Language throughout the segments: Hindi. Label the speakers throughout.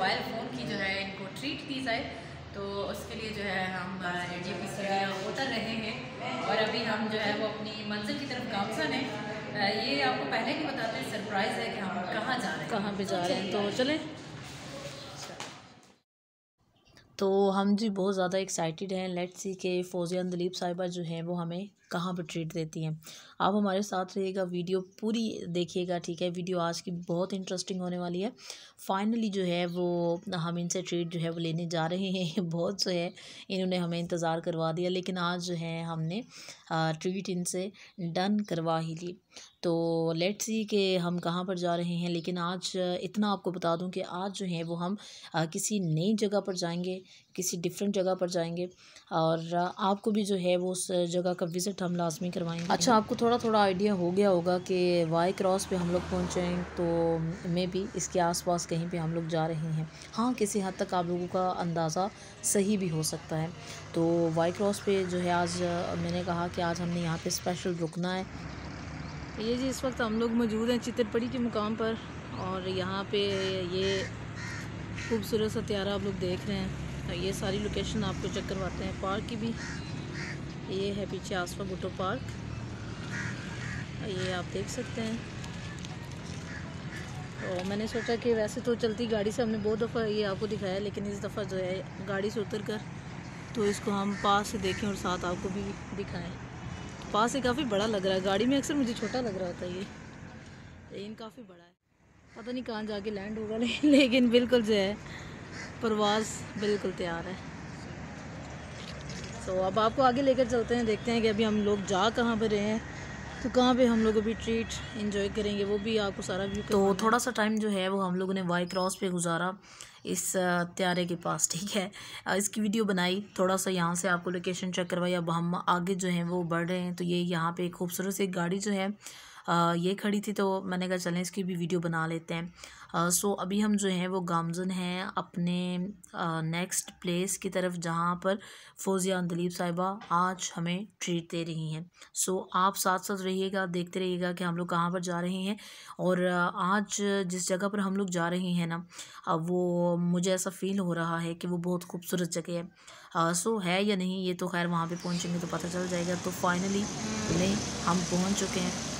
Speaker 1: मोबाइल फ़ोन की जो है इनको ट्रीट दी जाए, तो उसके लिए जो है हम ADPC उतर रहे हैं और अभी हम जो है वो अपनी मंजिल की तरफ गामजन हैं। ये आपको पहले नहीं बताते, सरप्राइज़ है कि हम कहाँ जा रहे हैं,
Speaker 2: कहाँ पे जा रहे हैं, तो चलें। तो हम जी बहुत ज़्यादा एक्साइटेड हैं। लेट्स सी के फौजिया अंदलीब साहिबा जो हैं वो हमें कहाँ पर ट्रीट देती हैं। आप हमारे साथ रहिएगा, वीडियो पूरी देखिएगा, ठीक है। वीडियो आज की बहुत इंटरेस्टिंग होने वाली है। फाइनली जो है वो हम इनसे ट्रीट जो है वो लेने जा रहे हैं। बहुत जो है इन्होंने हमें इंतज़ार करवा दिया, लेकिन आज जो है हमने ट्रीट इनसे डन करवा ही ली। तो लेट्स सी कि हम कहाँ पर जा रहे हैं, लेकिन आज इतना आपको बता दूं कि आज जो है वो हम किसी नई जगह पर जाएंगे, किसी डिफरेंट जगह पर जाएंगे और आपको भी जो है वो उस जगह का विज़िट हम लाजमी करवाएंगे। अच्छा, आपको थोड़ा थोड़ा आइडिया हो गया होगा कि वाई क्रॉस पे हम लोग पहुँचे हैं, तो मे बी इसके आसपास कहीं पे हम लोग जा रहे हैं। हाँ, किसी हद तक आप लोगों का अंदाज़ा सही भी हो सकता है। तो वाई क्रॉस पे जो है आज मैंने कहा कि आज हमने यहाँ पे स्पेशल रुकना है। ये जी इस वक्त हम लोग मौजूद हैं चितरपड़ी के मुकाम पर और यहाँ पे ये खूबसूरत सा त्यारा आप लोग देख रहे हैं। ये सारी लोकेशन आपको चेक करवाते हैं। पार्क की भी ये है पीछे आसफा भुट्टो पार्क, ये आप देख सकते हैं। तो मैंने सोचा कि वैसे तो चलती गाड़ी से हमने बहुत दफ़ा ये आपको दिखाया, लेकिन इस दफ़ा जो है गाड़ी से उतर कर तो इसको हम पास से देखें और साथ आपको भी दिखाएं। पास से काफ़ी बड़ा लग रहा है, गाड़ी में अक्सर मुझे छोटा लग रहा होता है, ये लेकिन काफ़ी बड़ा है। पता नहीं कहाँ जाके लैंड होगा, लेकिन बिल्कुल जो है परवाज़ बिल्कुल तैयार है। तो अब आपको आगे लेकर चलते हैं, देखते हैं कि अभी हम लोग जा कहाँ पर रहे हैं, तो कहाँ पे हम लोग अभी ट्रीट एंजॉय करेंगे, वो भी आपको सारा व्यू। तो थोड़ा सा टाइम जो है वो हम लोगों ने वाई क्रॉस पे गुजारा, इस त्यारे के पास, ठीक है। इसकी वीडियो बनाई, थोड़ा सा यहाँ से आपको लोकेशन चेक करवाई। अब हम आगे जो है वो बढ़ रहे हैं, तो ये यहाँ पे एक खूबसूरत सी गाड़ी जो है ये खड़ी थी, तो मैंने कहा चलें इसकी भी वीडियो बना लेते हैं। सो अभी हम जो हैं वो गामजन हैं अपने नेक्स्ट प्लेस की तरफ, जहाँ पर फौजिया अंदलीब साहिबा आज हमें ट्रीट दे रही हैं। सो आप साथ साथ रहिएगा, देखते रहिएगा कि हम लोग कहाँ पर जा रहे हैं। और आज जिस जगह पर हम लोग जा रहे हैं ना, वो मुझे ऐसा फ़ील हो रहा है कि वो बहुत खूबसूरत जगह है। सो है या नहीं ये तो खैर वहाँ पे पहुँचेंगे तो पता चल जाएगा। तो फाइनली हम पहुँच चुके हैं।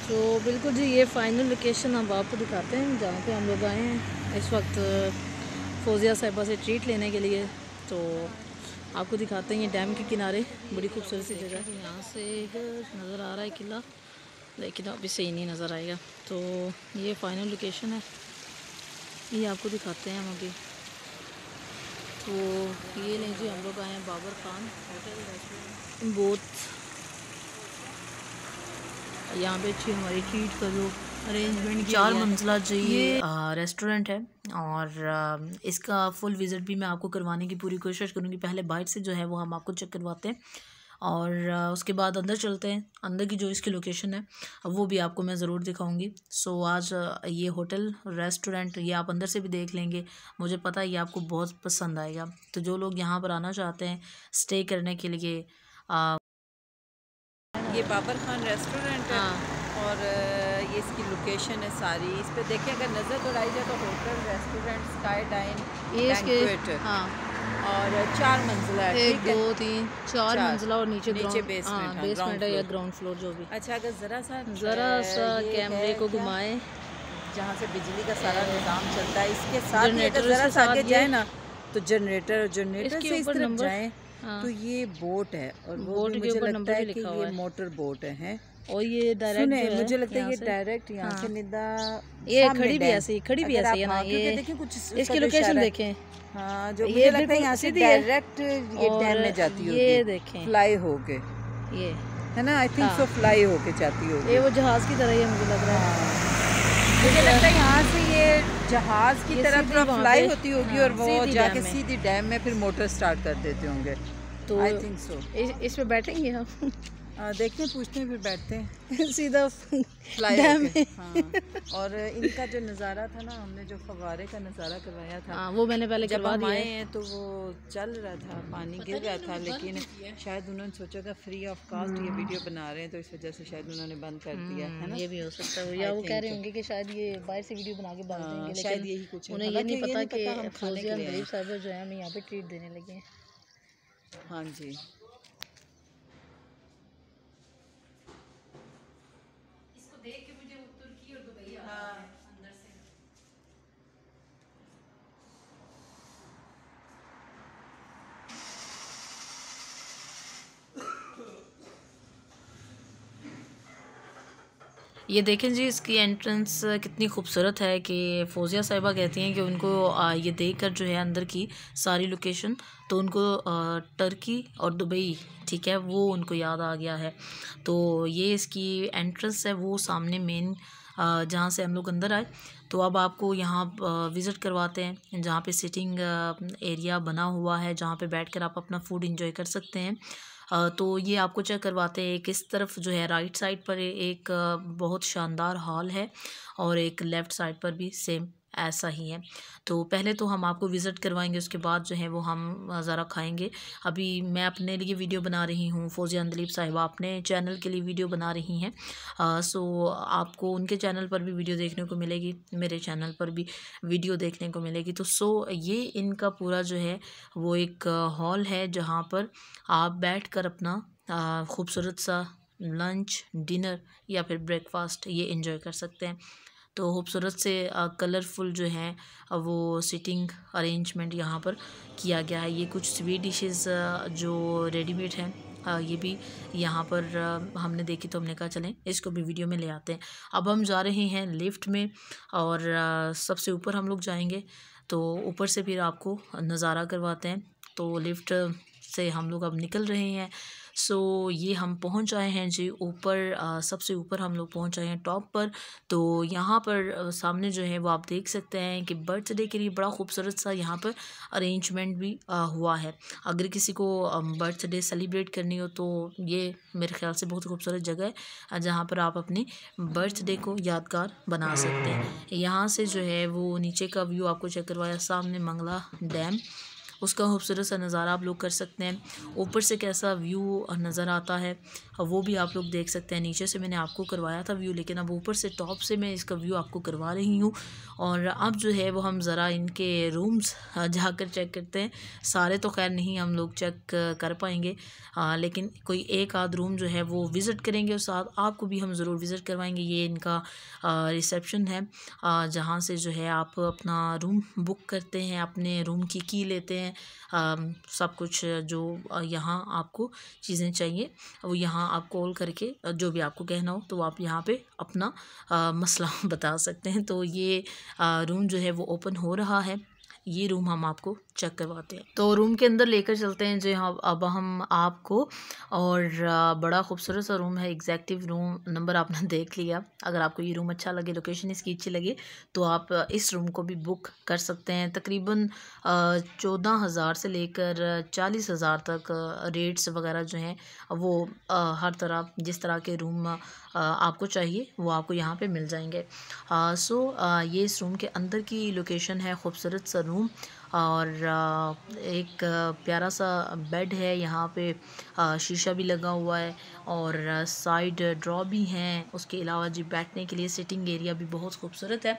Speaker 2: तो बिल्कुल जी ये फ़ाइनल लोकेशन अब आपको दिखाते हैं जहाँ पे हम लोग आए हैं इस वक्त फौजिया साहिबा से ट्रीट लेने के लिए। तो आपको दिखाते हैं ये डैम के किनारे बड़ी खूबसूरत सी जगह। यहाँ से नज़र आ रहा है किला, लेकिन अभी सही नहीं नज़र आएगा। तो ये फ़ाइनल लोकेशन है, ये आपको दिखाते हैं हम अभी। तो ये नहीं जी हम लोग आए हैं बाबर खान होटल रेस्टोरेंट। बहुत यहाँ पे अच्छी हमारी ट्रीट का जो अरेंजमेंट, 4 मंजिला जी ये रेस्टोरेंट है और इसका फुल विज़िट भी मैं आपको करवाने की पूरी कोशिश करूँगी। पहले बाहर से जो है वो हम आपको चेक करवाते हैं और उसके बाद अंदर चलते हैं। अंदर की जो इसकी लोकेशन है वो भी आपको मैं ज़रूर दिखाऊंगी। सो आज ये होटल रेस्टोरेंट ये आप अंदर से भी देख लेंगे, मुझे पता है ये आपको बहुत पसंद आएगा। तो जो लोग यहाँ पर आना चाहते हैं स्टे करने के लिए,
Speaker 3: ये बाबर खान रेस्टोरेंट है और ये इसकी लोकेशन है सारी। इस पे देखिए अगर नज़र दौड़ाई जाए तो hotel restaurant sky dine banquet और 4 मंजिला है, 1 2 3 4 मंजिला और नीचे बेसमेंट है या ग्राउंड फ्लोर जो भी। अच्छा, अगर ज़रा सा कैमरे को घुमाएं जहाँ से बिजली का सारा निज़ाम चलता है, इसके साथ अगर ज़रा सा आगे जाए ना तो जनरेटर से इस तरफ जाएँ तो ये बोट है और वो भी मुझे लगता है कि ये मोटर बोट है। और ये डायरेक्ट मुझे लगता है ये डायरेक्ट यहाँ से निदा ये खड़ी भी ऐसे है ना, ये देखें कुछ इसकी लोकेशन देखें। हाँ, जो मुझे लगता है यहाँ से डायरेक्ट ये डैम में जाती होगी, ये देखें फ्लाई होके, ये है ना, आई थिंक सो फ्लाई होके जाती होगी। ये वो जहाज की तरह ही मुझे लग रहा है। मुझे लगता है यहाँ से ये जहाज की तरह फ्लाई होती होगी और वो जाके सीधी डैम में फिर मोटर स्टार्ट कर देते होंगे। तो आई थिंक सो इस पे बैठेंगे हम। देखते हैं, पूछते हैं, फिर बैठते हैं
Speaker 2: सीधा
Speaker 3: डैम में। हाँ, और इनका जो नज़ारा था ना, हमने जो फव्वारे का नज़ारा करवाया था,
Speaker 2: वो मैंने पहले
Speaker 3: जब
Speaker 2: करवा
Speaker 3: हम
Speaker 2: दिया
Speaker 3: आए हैं तो वो चल रहा था, पानी गिर रहा था, लेकिन शायद उन्होंने सोचा था फ्री ऑफ कास्ट ये वीडियो बना रहे हैं, तो इस वजह से शायद उन्होंने बंद कर दिया है ना।
Speaker 2: ये भी हो सकता है, या वो कह रहे होंगे कि शायद ये बाहर से वीडियो बना के डाल देंगे,
Speaker 3: शायद यही कुछ है।
Speaker 2: उन्हें ये नहीं पता कि फौजिया अंदलीब साहिबा जो है हमें यहाँ पे ट्रीट देने लगे हैं।
Speaker 3: हाँ जी,
Speaker 1: देख के मुझे तुर्की और दुबई आ रहा है अंदर से।
Speaker 2: ये देखें जी, इसकी एंट्रेंस कितनी खूबसूरत है कि फौजिया साहिबा कहती हैं कि उनको ये देखकर जो है अंदर की सारी लोकेशन, तो उनको टर्की और दुबई, ठीक है, वो उनको याद आ गया है। तो ये इसकी एंट्रेंस है, वो सामने मेन जहाँ से हम लोग अंदर आए। तो अब आपको यहाँ विज़िट करवाते हैं, जहाँ पे सिटिंग एरिया बना हुआ है, जहाँ पे बैठकर आप अपना फूड एंजॉय कर सकते हैं। तो ये आपको चेक करवाते हैं। किस तरफ जो है राइट साइड पर एक बहुत शानदार हॉल है, और एक लेफ़्ट साइड पर भी सेम ऐसा ही है। तो पहले तो हम आपको विज़िट करवाएंगे, उसके बाद जो है वो हम ज़रा खाएंगे। अभी मैं अपने लिए वीडियो बना रही हूँ, फौजिया अंदलीब साहिबा अपने चैनल के लिए वीडियो बना रही हैं। सो आपको उनके चैनल पर भी वीडियो देखने को मिलेगी, मेरे चैनल पर भी वीडियो देखने को मिलेगी। तो ये इनका पूरा जो है वो एक हॉल है, जहाँ पर आप बैठकर अपना खूबसूरत सा लंच, डिनर या फिर ब्रेकफास्ट ये एंजॉय कर सकते हैं। तो खूबसूरत से कलरफुल जो है वो सिटिंग अरेंजमेंट यहाँ पर किया गया है। ये कुछ स्वीट डिशेस जो रेडीमेड हैं, ये भी यहाँ पर हमने देखी, तो हमने कहा चलें इसको भी वीडियो में ले आते हैं। अब हम जा रहे हैं लिफ्ट में, और सबसे ऊपर हम लोग जाएंगे, तो ऊपर से फिर आपको नज़ारा करवाते हैं। तो लिफ्ट से हम लोग अब निकल रहे हैं। सो ये हम पहुंच आए हैं जी ऊपर, सबसे ऊपर हम लोग पहुंच आए हैं टॉप पर। तो यहाँ पर सामने जो है वो आप देख सकते हैं कि बर्थडे के लिए बड़ा खूबसूरत सा यहाँ पर अरेंजमेंट भी हुआ है। अगर किसी को बर्थडे सेलिब्रेट करनी हो तो ये मेरे ख्याल से बहुत खूबसूरत जगह है, जहाँ पर आप अपने बर्थडे को यादगार बना सकते हैं। यहाँ से जो है वो नीचे का व्यू आपको चेक करवाया, सामने मंगला डैम, उसका खूबसूरत सा नज़ारा आप लोग कर सकते हैं। ऊपर से कैसा व्यू नज़र आता है वो भी आप लोग देख सकते हैं। नीचे से मैंने आपको करवाया था व्यू, लेकिन अब ऊपर से टॉप से मैं इसका व्यू आपको करवा रही हूँ। और अब जो है वो हम ज़रा इनके रूम्स जाकर चेक करते हैं। सारे तो खैर नहीं हम लोग चेक कर पाएंगे, लेकिन कोई एक आध रूम जो है वो विज़िट करेंगे, और साथ आपको भी हम ज़रूर विज़िट करवाएंगे। ये इनका रिसेप्शन है, जहाँ से जो है आप अपना रूम बुक करते हैं, अपने रूम की की लेते हैं। सब कुछ जो यहाँ आपको चीज़ें चाहिए वो यहाँ आप कॉल करके जो भी आपको कहना हो तो आप यहाँ पे अपना मसला बता सकते हैं। तो ये रूम जो है वो ओपन हो रहा है, ये रूम हम आपको चेक करवाते हैं। तो रूम के अंदर लेकर चलते हैं जी हाँ अब हम आपको, और बड़ा खूबसूरत सा रूम है। एग्जैक्टिव रूम नंबर आपने देख लिया। अगर आपको ये रूम अच्छा लगे, लोकेशन इसकी अच्छी लगे, तो आप इस रूम को भी बुक कर सकते हैं। तकरीबन 14,000 से लेकर 40,000 तक रेट्स वगैरह जो हैं वो हर तरह जिस तरह के रूम आपको चाहिए वो आपको यहाँ पे मिल जाएंगे। ये इस रूम के अंदर की लोकेशन है, खूबसूरत सा रूम, और एक प्यारा सा बेड है यहाँ पे, शीशा भी लगा हुआ है, और साइड ड्रॉ भी हैं। उसके अलावा जी बैठने के लिए सिटिंग एरिया भी बहुत खूबसूरत है।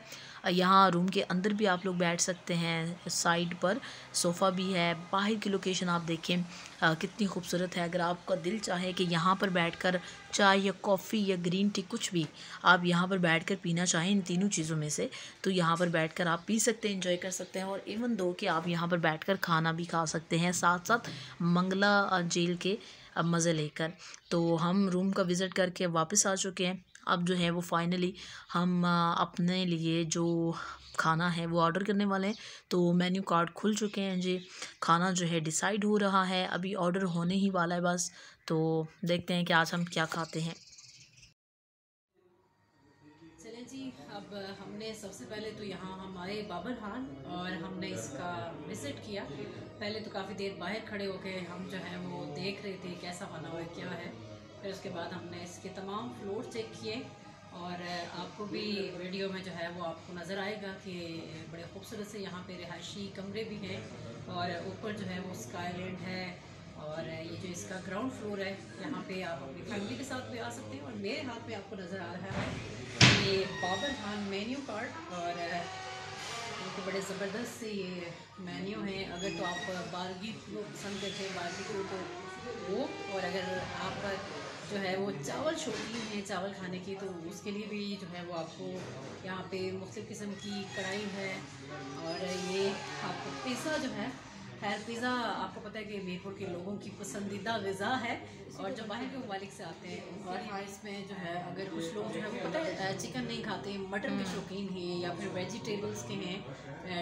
Speaker 2: यहाँ रूम के अंदर भी आप लोग बैठ सकते हैं, साइड पर सोफ़ा भी है। बाहर की लोकेशन आप देखें कितनी खूबसूरत है। अगर आपका दिल चाहे कि यहाँ पर बैठकर चाय या कॉफ़ी या ग्रीन टी कुछ भी आप यहाँ पर बैठकर पीना चाहें, इन तीनों चीज़ों में से, तो यहाँ पर बैठकर आप पी सकते हैं, एंजॉय कर सकते हैं। और इवन दो कि आप यहाँ पर बैठकर खाना भी खा सकते हैं, साथ साथ मंगला जेल के मज़े लेकर। तो हम रूम का विज़िट करके वापस आ चुके हैं। अब जो है वो फाइनली हम अपने लिए जो खाना है वो ऑर्डर करने वाले हैं। तो मेन्यू कार्ड खुल चुके हैं जी, खाना जो है डिसाइड हो रहा है, अभी ऑर्डर होने ही वाला है बस। तो देखते हैं कि आज हम क्या खाते हैं।
Speaker 1: चलें जी, अब हमने सबसे पहले तो यहाँ हम आए बाबर खान और हमने इसका विज़िट किया। पहले तो काफ़ी देर बाहर खड़े होकर हम जो है वो देख रहे थे कैसा बना हुआ है, क्या है। फिर उसके बाद हमने इसके तमाम फ्लोर चेक किए और आपको भी वीडियो में जो है वो आपको नज़र आएगा कि बड़े खूबसूरत से यहाँ पे रिहायशी कमरे भी हैं और ऊपर जो है वो स्काईलैंड है। और ये जो इसका ग्राउंड फ्लोर है, यहाँ पे आप अपनी फैमिली के साथ भी आ सकते हैं। और मेरे हाथ में आपको नज़र आ रहा है ये बाबर खान मेन्यू कार्ड और तो बड़े ज़बरदस्त से ये मेन्यू हैं। अगर तो आप बारबेक्यू पसंद करते हैं बारबेक्यू तो वो, और अगर आप जो है वो चावल शौकीन हैं चावल खाने की तो उसके लिए भी जो है वो आपको यहाँ पे मुख्तलिफ़ किस्म की कढ़ाई है। और ये आपको पिज़्ज़ा जो है, खैर पिज़्ज़ा आपको पता है कि मीरपुर के लोगों की पसंदीदा ग़िज़ा है और जो बाहर के ममालिक से आते हैं। और हाँ, इसमें जो है अगर कुछ लोग जो है वो पता है चिकन नहीं खाते, मटन के शौकीन हैं या फिर वेजिटेबल्स के हैं,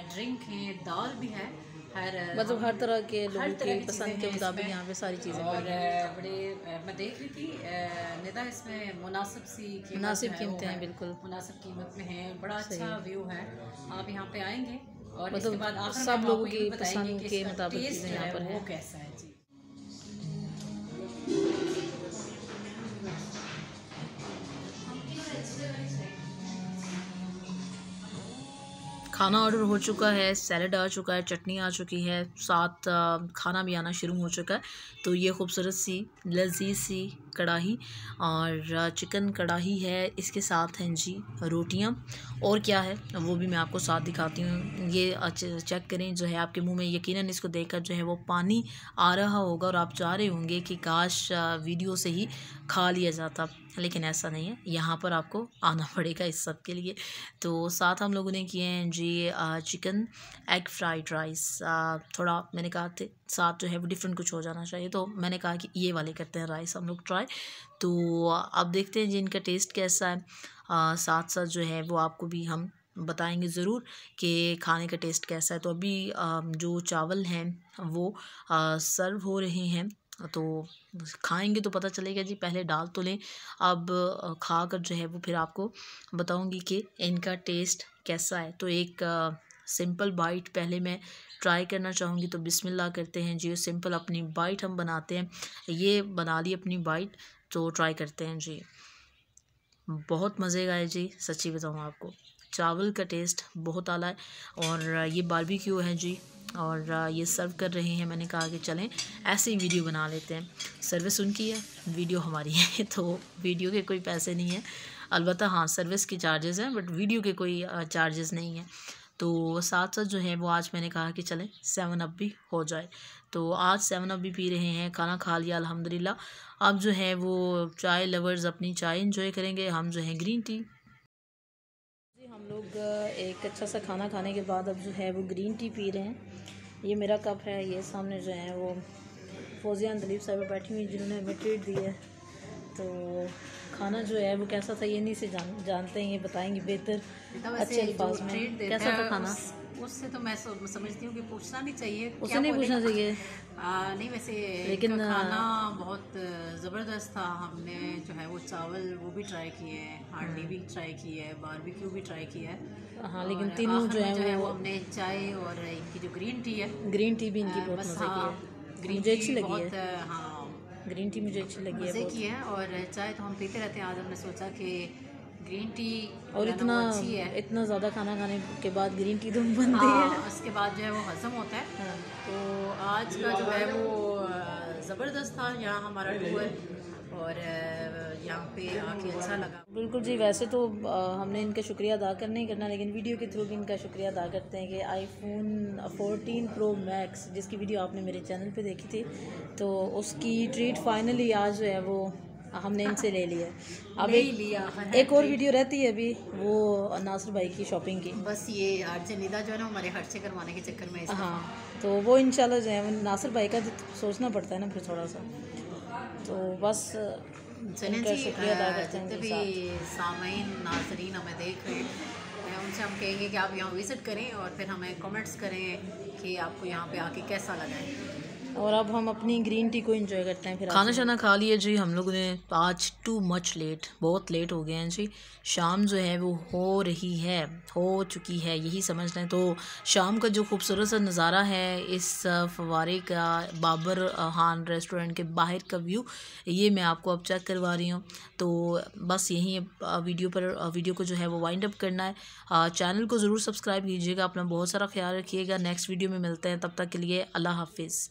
Speaker 1: ड्रिंक हैं, दाल भी है,
Speaker 2: मतलब हर तरह के लोगों के पसंद के मुताबिक यहाँ पे सारी चीज़ें।
Speaker 1: और बड़े मैं देख रही थी निदा इसमें मुनासिब कीमतें हैं, बिल्कुल मुनासिब कीमत में है, बड़ा अच्छा व्यू है। आप यहाँ पे आएंगे और
Speaker 2: मतलब
Speaker 1: इसके बाद
Speaker 2: सब लोगों की पसंद के मुताबिक चीज़ें यहाँ पर
Speaker 1: वो कैसा है जी।
Speaker 2: खाना ऑर्डर हो चुका है, सैलड आ चुका है, चटनी आ चुकी है, साथ खाना भी आना शुरू हो चुका है। तो ये खूबसूरत सी लजीज सी कढ़ाई और चिकन कढ़ाई है, इसके साथ हैं जी रोटियां और क्या है वो भी मैं आपको साथ दिखाती हूँ। ये चेक करें, जो है आपके मुंह में यकीनन इसको देखकर जो है वो पानी आ रहा होगा और आप चाह रहे होंगे कि काश वीडियो से ही खा लिया जाता, लेकिन ऐसा नहीं है, यहाँ पर आपको आना पड़ेगा इस सब के लिए। तो साथ हम लोगों ने किए हैं जी चिकन एग फ्राइड राइस। थोड़ा मैंने कहा थे साथ जो है वो डिफरेंट कुछ हो जाना चाहिए, तो मैंने कहा कि ये वाले करते हैं राइस हम लोग ट्राई। तो अब देखते हैं जी इनका टेस्ट कैसा है। साथ साथ जो है वो आपको भी हम बताएंगे ज़रूर कि खाने का टेस्ट कैसा है। तो अभी जो चावल हैं वो सर्व हो रहे हैं, तो खाएंगे तो पता चलेगा जी। पहले डाल तो लें, अब खा कर जो है वो फिर आपको बताऊंगी कि इनका टेस्ट कैसा है। तो एक सिंपल बाइट पहले मैं ट्राई करना चाहूँगी, तो बिस्मिल्लाह करते हैं जी। सिंपल अपनी बाइट हम बनाते हैं, ये बना ली अपनी बाइट, तो ट्राई करते हैं जी। बहुत मज़े का है जी, सच्ची बताऊँ आपको, चावल का टेस्ट बहुत आला है। और ये बारबेक्यू है जी, और ये सर्व कर रहे हैं। मैंने कहा कि चलें ऐसे ही वीडियो बना लेते हैं, सर्विस उनकी है, वीडियो हमारी है, तो वीडियो के कोई पैसे नहीं हैं। अलबत्ता हाँ, सर्विस की चार्जेस हैं, बट वीडियो के कोई चार्जेस नहीं हैं। तो साथ साथ जो है वो आज मैंने कहा कि चलें 7 अप भी हो जाए, तो आज 7 अप भी पी रहे हैं। खाना खा लिया अल्हम्दुलिल्लाह। अब जो है वो चाय लवर्स अपनी चाय इंजॉय करेंगे, हम जो है ग्रीन टी। हम लोग एक अच्छा सा खाना खाने के बाद अब जो है वो ग्रीन टी पी रहे हैं। ये मेरा कप है, ये सामने जो है वो फौजिया दलीप साहब बैठी हुई जिन्होंने हमें ट्रीट दी है। तो खाना जो है वो कैसा था ये नहीं से जानते हैं, ये बताएंगे बेहतर अच्छे अल्फाज में कैसा था खाना।
Speaker 1: उससे तो मैं समझती हूँ कि पूछना नहीं चाहिए,
Speaker 2: उससे नहीं पूछना चाहिए।
Speaker 1: नहीं वैसे लेकिन खाना बहुत ज़बरदस्त था। हमने जो है वो चावल वो भी ट्राई किए हैं, हांडी भी ट्राई की है, बारबेक्यू भी ट्राई किया है।
Speaker 2: हाँ, लेकिन तीनों जो है
Speaker 1: वो हमने चाय और इनकी जो ग्रीन टी है,
Speaker 2: ग्रीन टी भी इनकी बहुत मज़े की है, मुझे अच्छी लगी है।
Speaker 1: हाँ,
Speaker 2: ग्रीन टी मुझे अच्छी लगी है,
Speaker 1: मज़े की है। और चाय तो हम पीते रहते हैं, आज हमने सोचा कि ग्रीन टी
Speaker 2: और इतना ज़्यादा खाना खाने के बाद ग्रीन टी तो बनती है,
Speaker 1: उसके बाद जो है वो हज़म होता है। हाँ। तो आज का जो है वो ज़बरदस्त था यहाँ हमारा टूर, और यहाँ पे आके अच्छा लगा।
Speaker 2: बिल्कुल जी, वैसे तो हमने इनका शुक्रिया अदा करना ही करना, लेकिन वीडियो के थ्रू भी इनका शुक्रिया अदा करते हैं कि आईफोन 14 प्रो मैक्स जिसकी वीडियो आपने मेरे चैनल पे देखी थी, तो उसकी ट्रीट फाइनली आज जो है वो हमने इनसे ले लिया। अब एक और वीडियो रहती है अभी, वो नासिर भाई की शॉपिंग की।
Speaker 1: बस ये आरजे निदा जो है ना हमारे खर्चे करवाने के चक्कर में।
Speaker 2: हाँ, तो वो इंशाल्लाह जो है नासिर भाई का सोचना पड़ता है ना फिर थोड़ा सा, तो बस
Speaker 1: उनका शुक्रिया अदा करते हैं। जितने भी सामीन नाज़रीन हमें देख रहे हैं, उनसे हम कहेंगे कि आप यहाँ विज़िट करें और फिर हमें कमेंट्स करें कि आपको यहाँ पे आके कैसा लगा है।
Speaker 2: और अब हम अपनी ग्रीन टी को एंजॉय करते हैं। फिर खाना शाना खा लिया जी हम लोगों ने। आज टू मच लेट, बहुत लेट हो गए हैं जी। शाम जो है वो हो चुकी है, यही समझ लें। तो शाम का जो खूबसूरत सा नज़ारा है इस फवारे का, बाबर हान रेस्टोरेंट के बाहर का व्यू, ये मैं आपको अब चेक करवा रही हूँ। तो बस यहीं वीडियो को जो है वो वाइंड अप करना है। चैनल को ज़रूर सब्सक्राइब कीजिएगा। अपना बहुत सारा ख्याल रखिएगा। नेक्स्ट वीडियो में मिलते हैं, तब तक के लिए अल्लाह हाफिज़।